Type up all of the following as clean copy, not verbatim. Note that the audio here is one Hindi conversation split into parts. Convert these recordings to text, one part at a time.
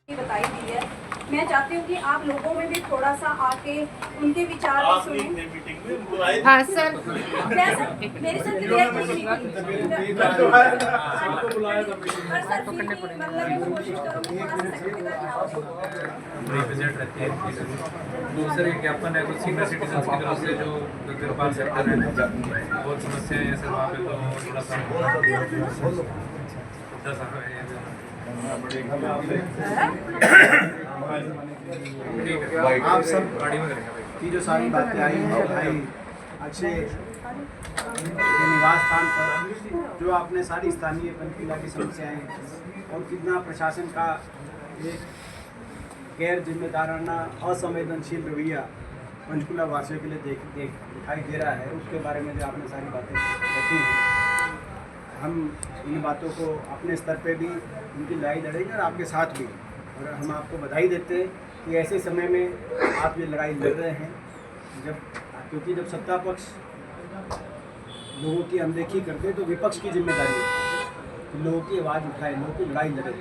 बताई दी है। मैं चाहती हूँ कि आप लोगों में भी थोड़ा सा आके उनके विचार भी सुने। हाँ सर, मेरे साथ भी देर कुछ नहीं की। पर सर फिर भी मतलब मैं कोशिश करूँगी थोड़ा सा सेक्रेटरी तक ना रिप्रेजेंट रहती है। दूसरे ज्ञापन है कुछ सीनियर सिटीजन की तरफ से जो गृहपाल सेक्टर है, बहुत समस्याएं हैं सर वहाँ पे, तो थोड़ा सा आप सब की जो सारी बातें आई हैं भाई अच्छे निवास स्थान पर जो आपने सारी स्थानीय पंचकूला की समस्याएं और कितना प्रशासन का एक गैर जिम्मेदाराना असंवेदनशील रवैया पंचकूला वासियों के लिए दिखाई दे रहा है, उसके बारे में जो आपने सारी बातें रखी हैं, हम इन बातों को अपने स्तर पे भी उनकी लड़ाई लड़ेंगे और आपके साथ भी। और हम आपको बधाई देते हैं कि ऐसे समय में आप ये लड़ाई लड़ रहे हैं, क्योंकि जब सत्ता पक्ष लोगों की अनदेखी करते हैं तो विपक्ष की जिम्मेदारी है कि लोगों की आवाज़ उठाए, लोगों की लड़ाई लड़े।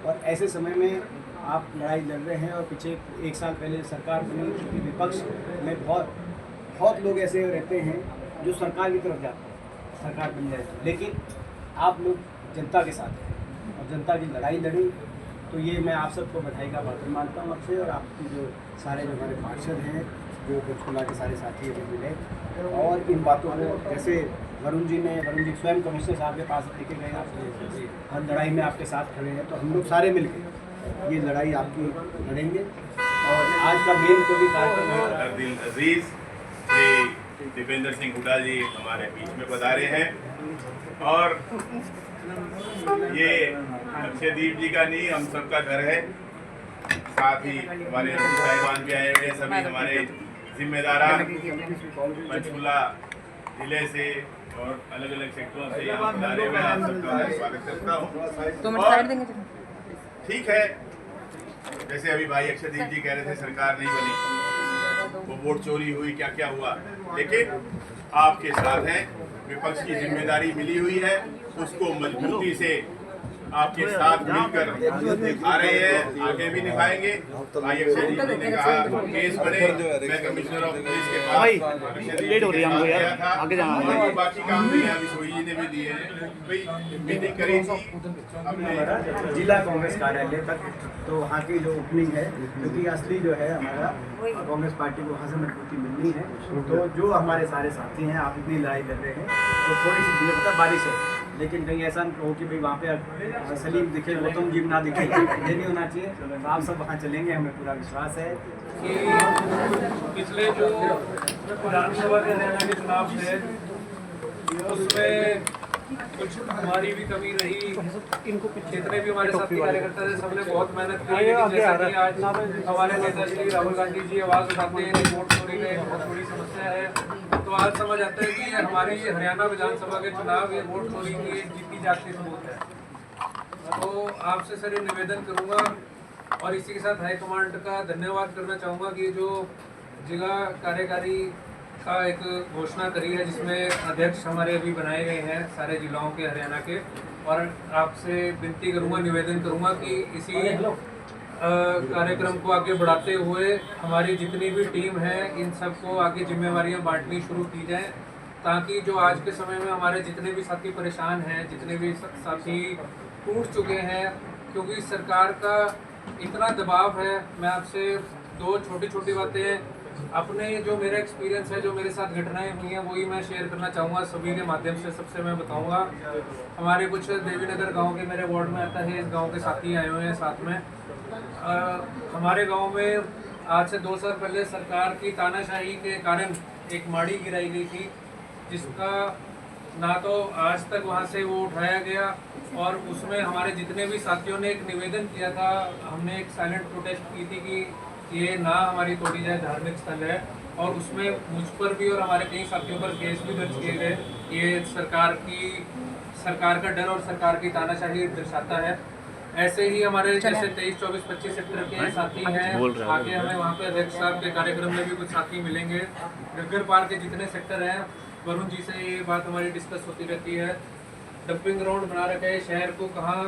और ऐसे समय में आप लड़ाई लड़ रहे हैं और पीछे एक साल पहले सरकार बनी, क्योंकि विपक्ष में बहुत लोग ऐसे रहते हैं जो सरकार की तरफ जाते हैं, सरकार बन जाए, लेकिन आप लोग जनता के साथ हैं और जनता की लड़ाई लड़ी। तो ये मैं आप सबको बधाई का पात्र मानता हूँ आपसे, और आपकी जो सारे जो हमारे पार्षद हैं, जो पंचकूला के सारे साथी अभी मिले, और इन बातों को जैसे वरुण जी स्वयं कमिश्नर साहब के पास लेके गए, आपसे हर लड़ाई में आपके साथ खड़े हैं, तो हम लोग सारे मिलकर ये लड़ाई आपकी लड़ेंगे। और आज का मेन जो भी कार्यक्रम अजीज श्री दीपेंद्र सिंह हुड्डा जी हमारे बीच में पधारे हैं, और ये अक्षयदीप जी का नहीं, हम सबका घर है। साथ ही हमारे साहिबान भी आए हुए हैं, सभी हमारे जिम्मेदार पंचकूला जिले से और अलग अलग सेक्टरों से यहाँ पधारे हुए, आप सबका मैं स्वागत करता हूँ। ठीक है, जैसे अभी भाई अक्षयदीप जी कह रहे थे सरकार नहीं बनी, वो वोट चोरी हुई, क्या क्या हुआ, लेकिन आपके साथ हैं, विपक्ष की जिम्मेदारी मिली हुई है, उसको मजबूती से आपके साथ मिलकर आ रहे हैं, आगे भी निभाएंगे। भाई अक्षय जी ने कहा केस बढ़े, मैं कमिश्नर ऑफ पुलिस के पास लेट हो रही है, हमको यार आगे जाना है, बाकी काम भी है, अभी सोई जी ने भी दिए हैं, भाई मीटिंग करी थी अपने जिला कांग्रेस कार्यालय तक, तो वहाँ की जो ओपनिंग है, क्योंकि असली जो है हमारा कांग्रेस पार्टी को वहाँ से मजबूती मिलनी है। तो जो हमारे सारे साथी हैं, आप इतनी लड़ाई लड़ रहे हैं, तो थोड़ी सी दिक्कत बारिश है, लेकिन कहीं ऐसा हो कि भाई वहाँ पे सलीम दिखे, गौतम जी ना दिखे, ये नहीं होना चाहिए। तो आप सब वहाँ चलेंगे, हमें पूरा विश्वास है कि पिछले जो विधानसभा के हरियाणा के चुनाव थे उसमें कुछ हमारी भी कमी रही, जितने भी हमारे साथी कार्यकर्ता थे सबने बहुत मेहनत की, जैसा कि आज हमारे नेता श्री राहुल गांधी जी आवाज़ उठाते हैं कि वोट चोरी में बहुत बड़ी समस्या है, तो आज समझ आता है कि हमारी हरियाणा विधानसभा के चुनाव ये वोट चोरी की एक जीती जागती सबूत है। तो आपसे सर ये निवेदन करूँगा, और इसी के साथ हाईकमांड का धन्यवाद करना चाहूँगा कि जो जिला कार्यकारी का एक घोषणा करी है, जिसमें अध्यक्ष हमारे अभी बनाए गए हैं सारे जिलाओं के हरियाणा के, और आपसे विनती करूँगा, निवेदन करूँगा कि इसी कार्यक्रम को आगे बढ़ाते हुए हमारी जितनी भी टीम है इन सबको आगे जिम्मेवारियां बांटनी शुरू की जाए, ताकि जो आज के समय में हमारे जितने भी साथी परेशान हैं, जितने भी साथी टूट चुके हैं, क्योंकि सरकार का इतना दबाव है। मैं आपसे दो छोटी छोटी बातें अपने जो मेरा एक्सपीरियंस है, जो मेरे साथ घटनाएं हुई हैं, वही मैं शेयर करना चाहूँगा सभी के माध्यम से। सबसे मैं बताऊँगा, हमारे कुछ देवीनगर गांव के मेरे वार्ड में आता है, इस गांव के साथी आए हुए हैं साथ में। हमारे गांव में आज से 2 साल पहले सरकार की तानाशाही के कारण एक माड़ी गिराई गई थी, जिसका ना तो आज तक वहां से वो उठाया गया, और उसमें हमारे जितने भी साथियों ने एक निवेदन किया था, हमने एक साइलेंट प्रोटेस्ट की थी कि ये ना हमारी तोड़ी जाए, धार्मिक स्थल है, और उसमें मुझ पर भी और हमारे कई साथियों पर केस भी दर्ज किए गए। ये सरकार का डर और सरकार की तानाशाही दर्शाता है। ऐसे ही हमारे जैसे 23, 24, 25 सेक्टर के साथी हैं, आगे हमें वहाँ पे अध्यक्ष साहब के कार्यक्रम में भी कुछ साथी मिलेंगे। गग्गर पार के जितने सेक्टर हैं, वरुण जी से ये बात हमारी डिस्कस होती रहती है। डंपिंग ग्राउंड बना रखे हैं। शहर को कहाँ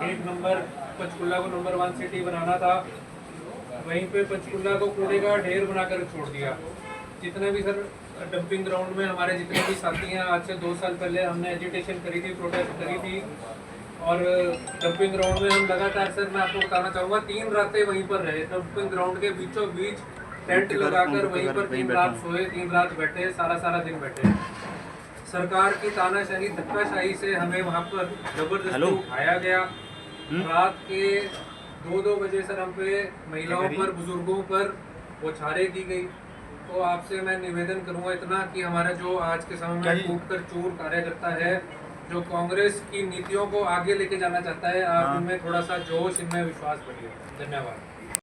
एक नंबर पंचकुला को नंबर 1 सिटी बनाना था, वहीं पे पंचकुला को कूड़े का ढेर बनाकर छोड़ दिया। जितने भी सर डंपिंग ग्राउंड में हमारे जितने भी साथी हैं, आज से 2 साल पहले हमने एजिटेशन करी थी, प्रोटेस्ट करी थी, और डंपिंग ग्राउंड में हम लगातार सर मैं आपको बताना चाहूँगा 3 रातें वहीं पर रहे। डंपिंग ग्राउंड के बीचों बीच टेंट लगाकर वहीं पर 3 रात सोए, 3 रात बैठे, सारा दिन बैठे। सरकार की तानाशाही धक्काशाही से हमें वहाँ पर जबरदस्ती उठाया गया। रात के 2-2 बजे सर हम पे महिलाओं पर, बुजुर्गों पर बौछारें की गई। तो आपसे मैं निवेदन करूंगा इतना कि हमारा जो आज के समय में फूट कर चूर कार्यकर्ता है, जो कांग्रेस की नीतियों को आगे लेके जाना चाहता है, आप इनमें थोड़ा सा जोश, इनमें विश्वास बढ़िए। धन्यवाद।